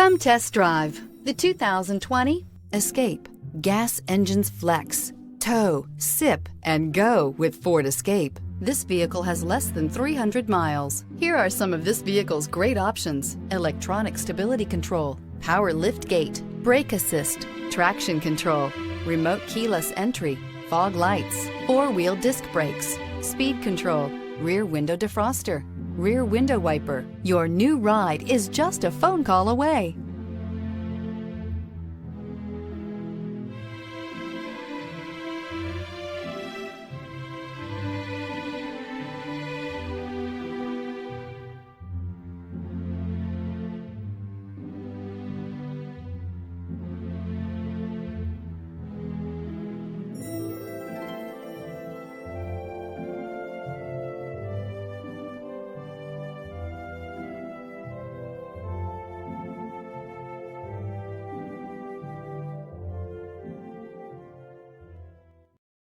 Come test drive the 2020 Escape. Gas engines flex, tow, sip, and go with Ford Escape. This vehicle has less than 300 miles. Here are some of this vehicle's great options: electronic stability control, power lift gate, brake assist, traction control, remote keyless entry, fog lights, four-wheel disc brakes, speed control, rear window defroster, rear window wiper. Your new ride is just a phone call away.